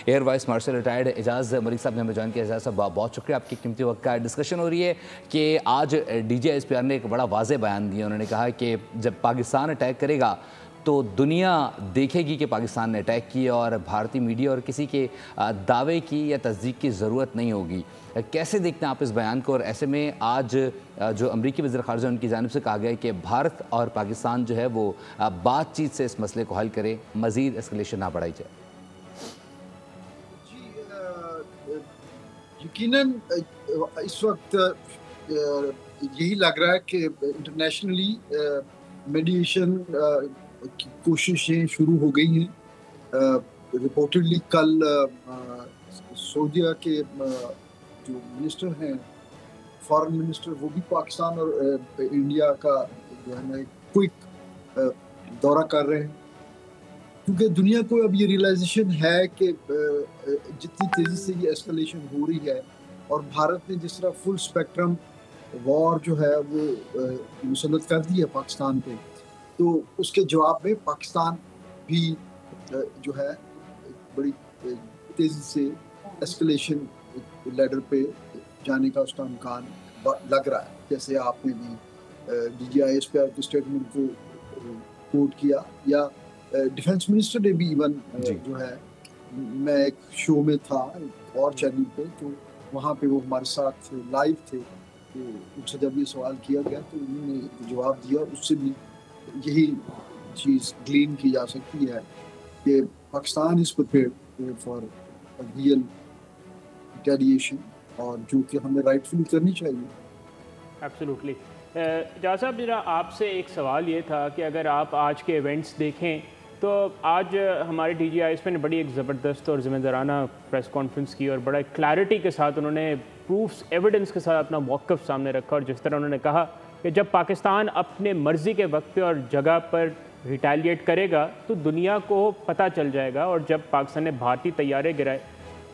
Air vice marshal retired Ejaz Malik साहब ने हमें ज्वाइन किया। एजाज साहब बहुत शुक्रिया, आपकी कीमती वक्त का। डिस्कशन हो रही है कि आज DGISPR ने एक बड़ा वाज़ेह बयान दिया। उन्होंने कहा कि जब पाकिस्तान अटैक करेगा तो दुनिया देखेगी कि पाकिस्तान ने अटैक किया और भारतीय मीडिया और किसी के दावे की या तस्दीक की ज़रूरत नहीं होगी। कैसे देखते हैं आप इस बयान को? और ऐसे में आज जो अमरीकी वज़ीर ख़ारजा उनकी जानिब से कहा गया है कि भारत और पाकिस्तान जो है वो बातचीत से इस मसले को हल करे, मज़ीद एस्केलेशन ना बढ़ाई जाए। यकीनन इस वक्त यही लग रहा है कि इंटरनेशनली मीडिएशन की कोशिशें शुरू हो गई हैं। रिपोर्टेडली कल सऊदीया के जो मिनिस्टर हैं, फॉरेन मिनिस्टर, वो भी पाकिस्तान और इंडिया का जो है ना क्विक दौरा कर रहे हैं, क्योंकि दुनिया को अब ये रियलाइजेशन है कि जितनी तेज़ी से ये एस्केलेशन हो रही है और भारत ने जिस तरह फुल स्पेक्ट्रम वॉर जो है वो मुसल्लत कर दी है पाकिस्तान पे, तो उसके जवाब में पाकिस्तान भी जो है बड़ी तेज़ी से एस्केलेशन लेडर पे जाने का उसका इम्कान लग रहा है। जैसे आपने भी DGISPR के स्टेटमेंट को कोट किया, या डिफेंस मिनिस्टर ने भी इवन जो है, मैं एक शो में था एक और चैनल पे, तो वहाँ पे वो हमारे साथ लाइव थे, तो उनसे जब ये सवाल किया गया तो उन्होंने जवाब दिया। उससे भी यही चीज़ ग्लीन की जा सकती है कि Pakistan is prepared for real retaliation, और जो कि हमें राइटफुली करनी चाहिए। एब्सोल्युटली। एजाज साहब, जरा आपसे एक सवाल ये था कि अगर आप आज के इवेंट्स देखें तो आज हमारे DGISPR ने बड़ी एक ज़बरदस्त और ज़िम्मेदाराना प्रेस कॉन्फ्रेंस की और बड़ा क्लैरिटी के साथ उन्होंने प्रूफ्स, एविडेंस के साथ अपना मौक़िफ़ सामने रखा। और जिस तरह उन्होंने कहा कि जब पाकिस्तान अपने मर्ज़ी के वक्त पे और जगह पर रिटेलिएट करेगा तो दुनिया को पता चल जाएगा, और जब पाकिस्तान ने भारतीय तैयारे गिराए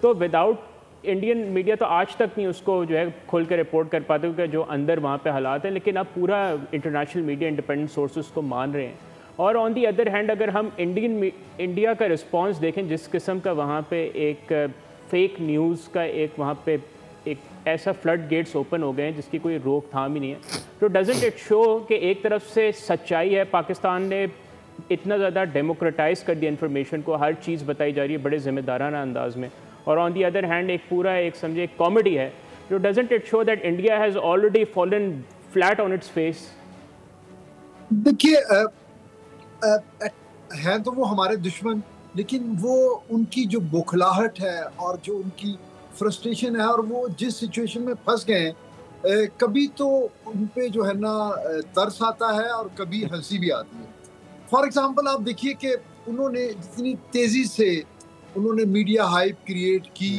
तो विदाउट इंडियन मीडिया तो आज तक नहीं उसको जो है खोल कर रिपोर्ट कर पाते, क्योंकि जो अंदर वहाँ पे हालात हैं, लेकिन अब पूरा इंटरनेशनल मीडिया इंडिपेंडेंट सोर्सेज को मान रहे हैं। और ऑन दी अदर हैंड अगर हम इंडिया का रिस्पांस देखें, जिस किस्म का वहाँ पे एक फेक न्यूज़ का एक वहाँ पे एक ऐसा फ्लड गेट्स ओपन हो गए हैं जिसकी कोई रोकथाम ही नहीं है, तो डजंट इट शो कि एक तरफ से सच्चाई है, पाकिस्तान ने इतना ज़्यादा डेमोक्रेटाइज़ कर दिया इन्फॉर्मेशन को, हर चीज़ बताई जा रही है बड़े ज़िम्मेदाराना अंदाज में, और ऑन दी अदर हैंड एक पूरा एक समझे कॉमेडी है, तो doesn't it show that India has already fallen flat on its face? देखिए, हैं तो वो हमारे दुश्मन, लेकिन वो उनकी जो बौखलाहट है और जो उनकी फ्रस्ट्रेशन है, और वो जिस सिचुएशन में फंस गए हैं, कभी तो उन पे जो है ना तरस आता है और कभी हंसी भी आती है। फॉर एग्जांपल आप देखिए कि उन्होंने जितनी तेज़ी से उन्होंने मीडिया हाइप क्रिएट की,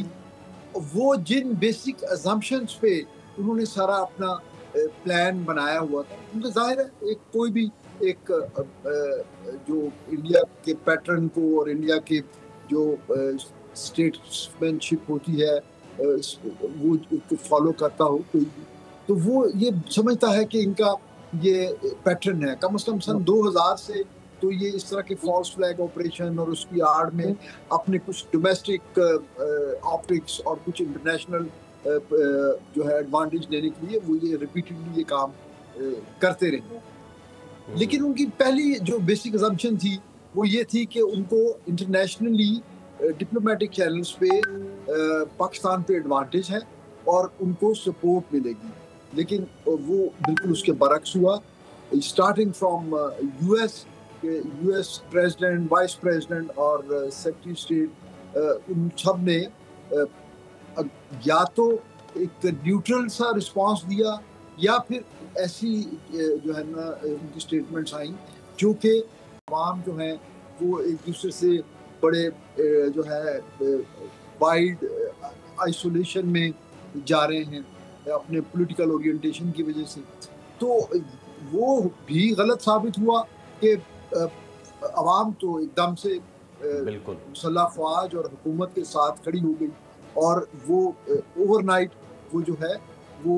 वो जिन बेसिक अजम्पशंस पे उन्होंने सारा अपना प्लान बनाया हुआ था, उनका जाहिर है एक कोई भी एक जो इंडिया के पैटर्न को और इंडिया के जो स्टेट्समैनशिप होती है वो फॉलो करता हो कोई, तो वो ये समझता है कि इनका ये पैटर्न है। कम से कम सन 2000 से तो ये इस तरह के फॉल्स फ्लैग ऑपरेशन और उसकी आड़ में अपने कुछ डोमेस्टिक ऑप्टिक्स और कुछ इंटरनेशनल जो है एडवांटेज लेने के लिए वो ये रिपीटेडली ये काम करते रहे। लेकिन उनकी पहली जो बेसिक असम्पशन थी वो ये थी कि उनको इंटरनेशनली डिप्लोमेटिक चैनल्स पे पाकिस्तान पे एडवांटेज है और उनको सपोर्ट मिलेगी, लेकिन वो बिल्कुल उसके बरक्स हुआ। Starting from US president, vice president और सेक्रेटरी स्टेट, उन सब ने या तो एक न्यूट्रल सा रिस्पांस दिया या फिर ऐसी जो है ना उनकी स्टेटमेंट्स आई जो कि आवाम जो हैं वो एक दूसरे से बड़े जो है वाइड आइसोलेशन में जा रहे हैं अपने पॉलिटिकल ओरिएंटेशन की वजह से। तो वो भी गलत साबित हुआ कि आवाम तो एकदम से मुसल्लह फ़ौज और हुकूमत के साथ खड़ी हो गई और वो ओवरनाइट वो जो है वो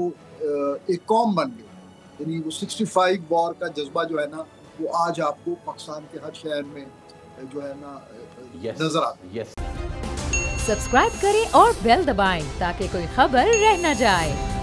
एक कौम बन गई। यानी वो 65 वॉर का जज्बा जो है ना वो आज आपको पाकिस्तान के हर शहर में जो है ना नजर आता है। सब्सक्राइब करें और बेल दबाएं ताकि कोई खबर रह न जाए।